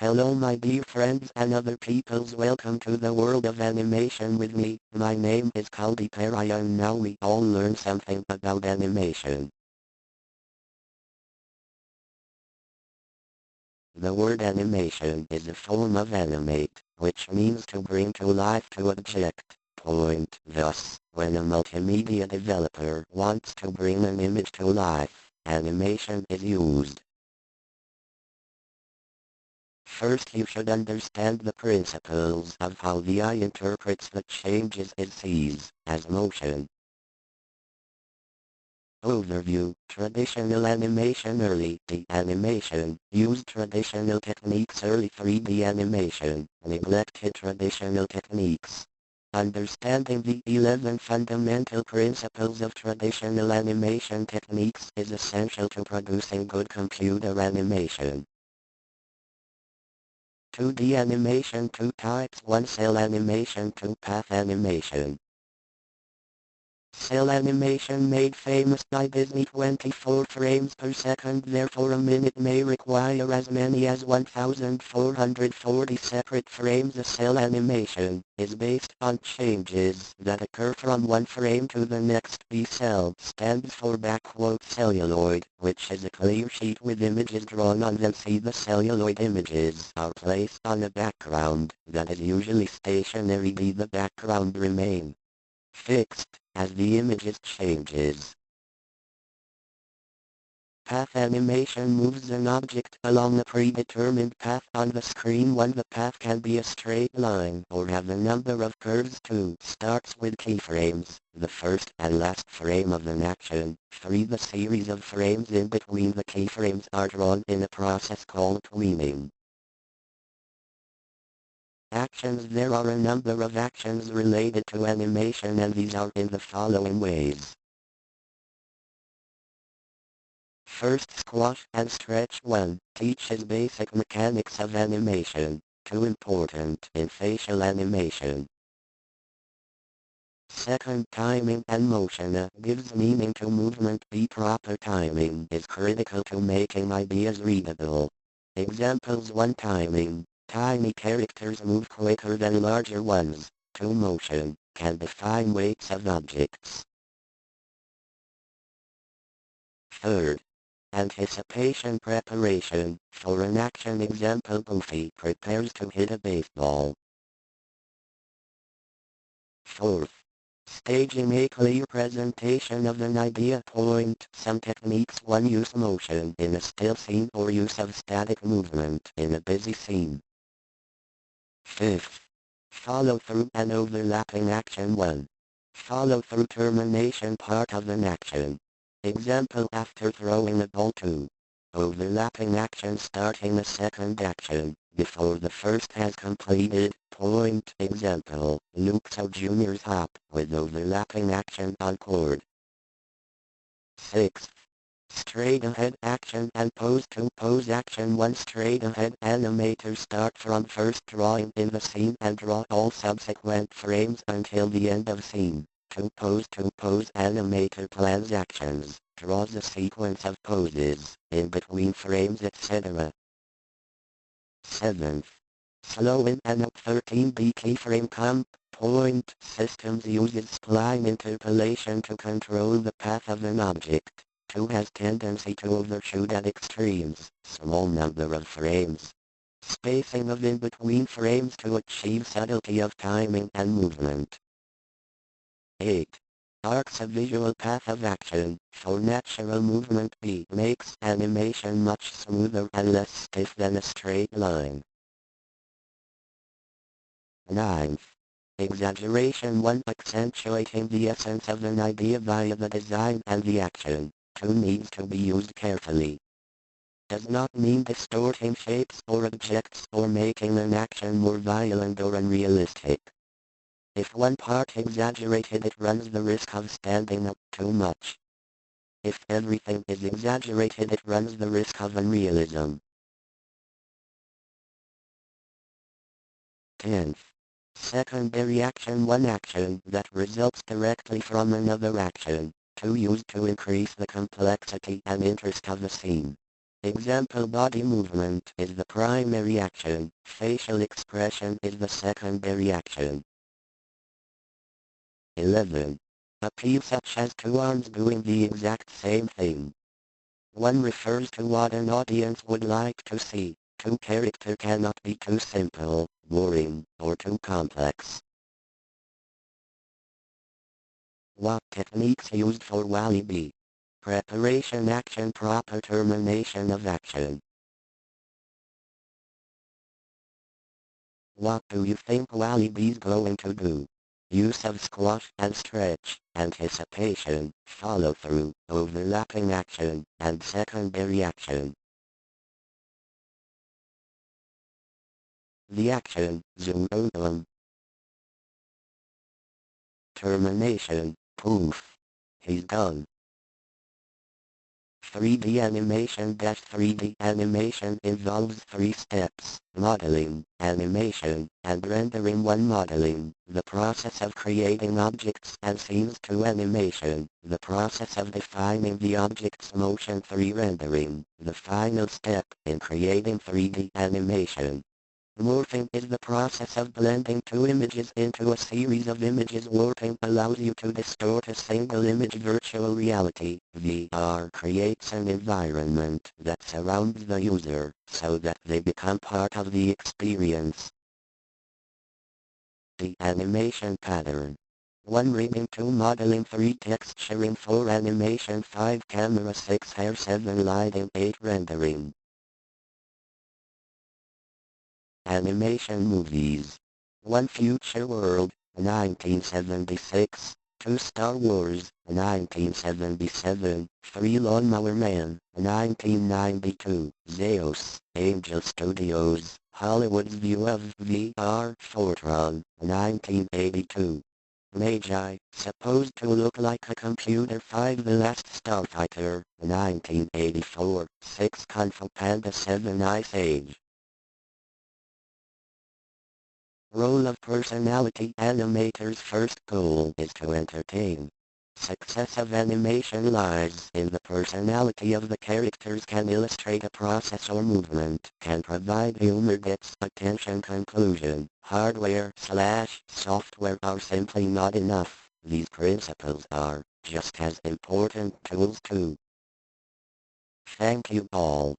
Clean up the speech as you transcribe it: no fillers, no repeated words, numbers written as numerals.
Hello my dear friends and other peoples, welcome to the world of animation with me. My name is Kaldi Peraya and now we all learn something about animation. The word animation is a form of animate, which means to bring to life to object, point. Thus, when a multimedia developer wants to bring an image to life, animation is used. First you should understand the principles of how the eye interprets the changes it sees as motion. Overview. Traditional animation. Early D animation used traditional techniques. Early 3D animation neglected traditional techniques. Understanding the 11 fundamental principles of traditional animation techniques is essential to producing good computer animation. 2D animation. 2 types. 1 cell animation. 2 path animation. Cell animation made famous by Disney. 24 frames per second, therefore a minute may require as many as 1440 separate frames. A cell animation is based on changes that occur from one frame to the next. B cell stands for celluloid, which is a clear sheet with images drawn on them. C the celluloid images are placed on a background that is usually stationary. D the background remain fixed as the images changes. Path animation moves an object along a predetermined path on the screen. 1 the path can be a straight line or have a number of curves. 2 starts with keyframes, the first and last frame of an action. 3 the series of frames in between the keyframes are drawn in a process called tweening. Actions. There are a number of actions related to animation and these are in the following ways. First, squash and stretch. 1 teaches basic mechanics of animation. 2 important in facial animation. Second, timing and motion. Gives meaning to movement. B proper timing is critical to making ideas readable. Examples. 1 timing. Tiny characters move quicker than larger ones. 2 motion can define weights of objects. Third, anticipation preparation. For an action example, Goofy prepares to hit a baseball. Fourth, staging. A clear presentation of an idea. Point. Some techniques. 1 use motion in a still scene or use of static movement in a busy scene. Fifth, follow through and overlapping action. 1 follow through termination part of an action. Example, after throwing a ball. 2 overlapping action starting a second action before the first has completed. Point. Example, Luke Jr.'s hop with overlapping action on chord. 6th, straight ahead action and pose. 2 pose action. 1 straight ahead animator start from first drawing in the scene and draw all subsequent frames until the end of scene. 2 pose animator plans actions, draws a sequence of poses, in between frames etc. 7th, slow in and up. 13b keyframe comp. Point. Systems uses spline interpolation to control the path of an object. 2 has tendency to overshoot at extremes, small number of frames. Spacing of in between frames to achieve subtlety of timing and movement. 8. Arcs a visual path of action. For natural movement. B makes animation much smoother and less stiff than a straight line. 9th, exaggeration. 1 accentuating the essence of an idea via the design and the action. 2 needs to be used carefully. Does not mean distorting shapes or objects or making an action more violent or unrealistic. If one part exaggerated, it runs the risk of standing up too much. If everything is exaggerated, it runs the risk of unrealism. 10th, secondary action. 1 action that results directly from another action. 2 used to increase the complexity and interest of the scene. Example: body movement is the primary action, facial expression is the secondary action. 11. A piece such as two arms doing the exact same thing. One refers to what an audience would like to see. Two character cannot be too simple, boring, or too complex. What techniques used for Walibi? Preparation, action, proper termination of action. What do you think Walibi's going to do? Use of squash and stretch, anticipation, follow-through, overlapping action, and secondary action. The action, zoom. Termination, poof. He's done. 3D animation. 3D animation involves three steps: modeling, animation, and rendering. 1. Modeling, the process of creating objects and scenes. 2. Animation, the process of defining the object's motion. 3. Rendering, the final step in creating 3D animation. Morphing is the process of blending two images into a series of images. Warping allows you to distort a single image. Virtual reality, VR, creates an environment that surrounds the user, so that they become part of the experience. The animation pattern. 1. Rigging. 2. Modeling. 3. Texturing. 4. Animation. 5. Camera. 6. Hair. 7. Lighting. 8. Rendering. Animation movies. 1. Future World, 1976. 2. Star Wars, 1977. 3. Lawnmower Man, 1992. Zeus, Angel Studios, Hollywood's view of VR. Fortran, 1982. Magi, supposed to look like a computer. 5. The Last Starfighter, 1984. 6. Kung Fu Panda. 7. Ice Age. Role of personality. Animators' first goal is to entertain. Success of animation lies in the personality of the characters. Can illustrate a process or movement, can provide humor, gets attention. Conclusion: hardware/software are simply not enough. These principles are just as important tools too. Thank you all.